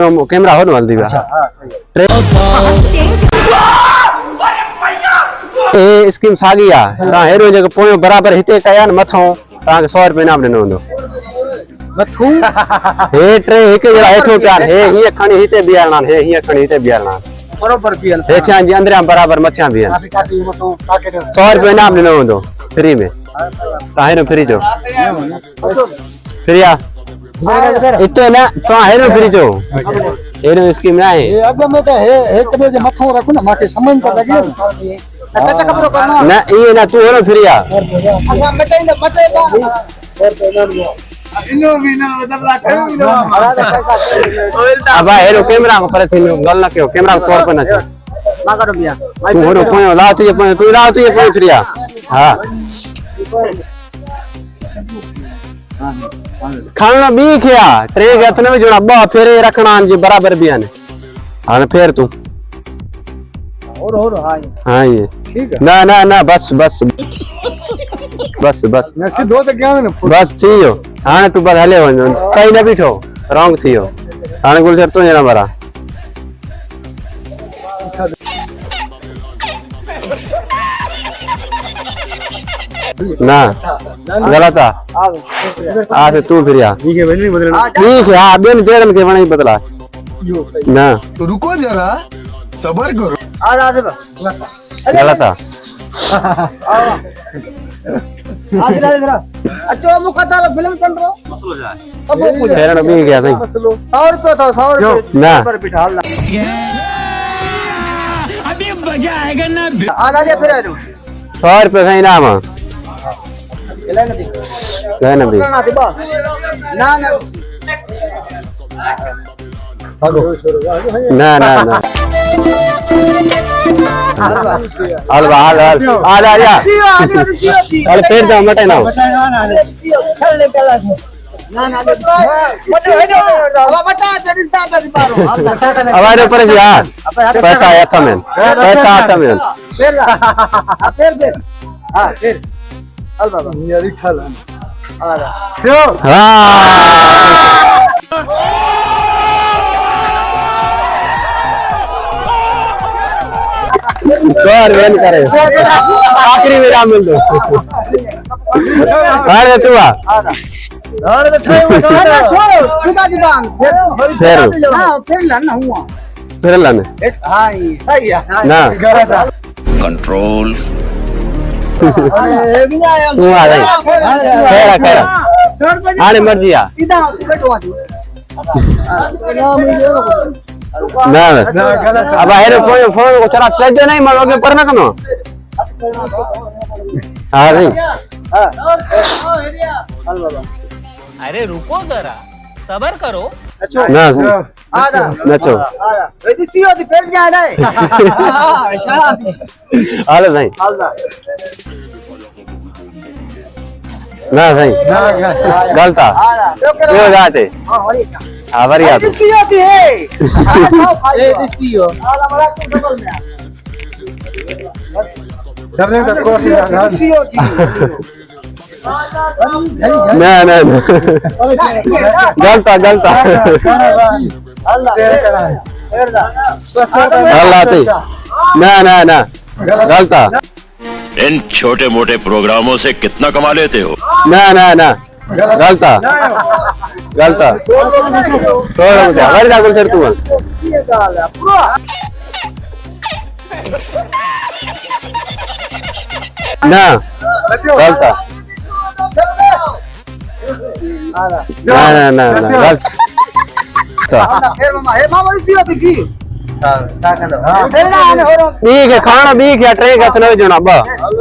Camera हो न हल्दी ए स्कीम सागी आ ता हेरो जगह पोयो बराबर हिते कया न मथो ता 100 रुपया इनाम देनो होंदो मथू हे ट्रे एक जरा हेठो प्यार हे हिय खणी हिते बियारना हे हिय खणी हिते बियारना बराबर बियल हेठा जी अंदर बराबर मथिया बियल 100 रुपया इनाम देनो होंदो फ्री में ता हेरो फ्री जो फ्री आ इतो ना तो हेरो फ्री जो हेरो स्कीम ना है ए अग में तो है एक बजे मथो रखो ना माके समझ तो लगे ना ये ना तू हेरो फ्री आ अच्छा मटे ना मटे इनो भी ना दबला करू नो अब हेरो कैमरा को पर थिनो गल ना क्यों कैमरा को तोड़ पना छ ना करो बिया तू हेरो पोयो ला तू ये पोयो फ्री आ हां खाना भी खिया ट्रे गथने में जोड़ा बा फेरे रखना जी बराबर भी आने हां फेर तू और हां ये ठीक है ना ना ना बस बस बस बस नेक्स्ट दो तो क्या ना बस थियो हां तू बस हले वञो सही न बीठो रॉन्ग थियो हां गुलशर तू जना बरा ना गलत आ से तू फिर आ ठीक है बनी बदलना ठीक है हां बेन देड़न के वणी बदला ना तो रुको जरा सब्र करो आ दे गलत आ जरा अच्छा मुखतार फिल्म चल रहा मसलो जाए अब वो फेरन भी गया सही 100 रुपया था 100 रुपया ना पर बिठाल दा अभी मजा आएगा ना आ जा फिर आ 100 रुपया का इनाम ले ना भी ना दे बा ना ना ना ना ना अलवा हल आ जा या अरे फिर जा मटे ना ना ना बटे अब बटा रिश्ता पे पारो अब आरे ऊपर से यार पैसा आया था मैं पैसा आता मैं फिर हां फिर अल बाबा यारी ठाला आ जा क्यों हां और वेन करे आखिरी मेरा मिल दो अरे तू आ अरे तो छोड़ पिता जी दान फिर हां फिर लन हुआ फिर लन हां सही है ना कंट्रोल ए भी आया तू आ गई खेरा आने मर्जी आ सीधा बैठो ना अब हेरो फोन को चला चल नहीं मरोगे पर ना कनो हां नहीं हां बाबा अरे रुको जरा सबर करो ना आजा नचो आजा ए सी होती फिर जा रहा है शाबाश हाल नहीं आजा ना सही गलत आ आजा यो जाते हां हरी हां बढ़िया ए सी होती है ए सी हो आला बड़ा तू डबल में करने तक कोशिश सी होती ना ना गलत गलत अल्लाह फिर जा अल्लाह ते ना ना ना गलत इन छोटे मोटे प्रोग्रामों से कितना कमा लेते हो? ना ना ना गलत गलत थोड़ा मुझे हमारे जाकर सर तू ये गाल है पूरा ना गलत ना ना ना ना गलत फिर मामा हे मामा सी होती की फिर ना आने हो रहा ठीक है खाना भी क्या ट्रे का तने जोना बा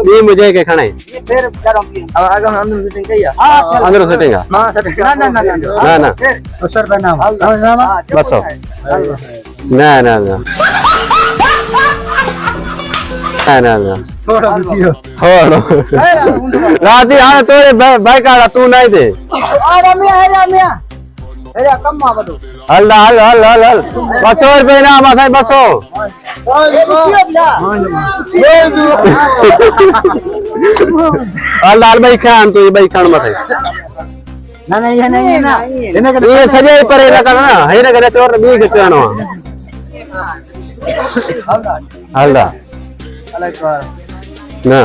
भी मुझे के खाने फिर करो की अब आगे हम अंदर मीटिंग किया हां अंदर सेटिंगा हां सेटिंग ना ना ना ना ना असर बना बस ना ना ना ना ना थोड़ा बिजी हो थोड़ा राती आने तोरे बाइक आ तू नहीं दे आ रमिया अरे कम मा बदो हल हल हल हल हल 200 रुपए ना मासा 200 हल हल भाई खान तो ये भाई खान मत ना नहीं है नहीं है ना ये सजे ही परे ना करना है ना करे चोर बी के चनो हल्दा ना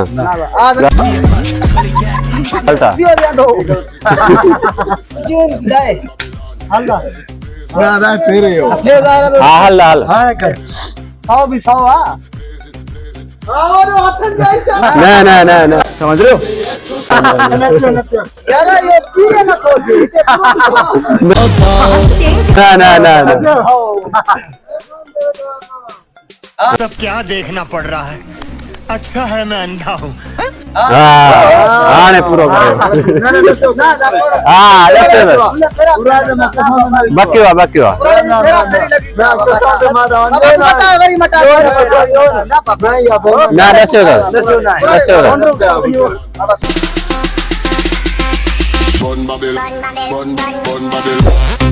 हल्दा हां हल्दा खाओ भी खाओ ना ना समझ रहे हो यार ये पूरे ना खोजे ना सब क्या देखना पड़ रहा है। अच्छा है मैं अंधा हूँ। हां ने पूरा करो हां लेते बाकी वा ना दस्यो Bon Babel, bon Babel.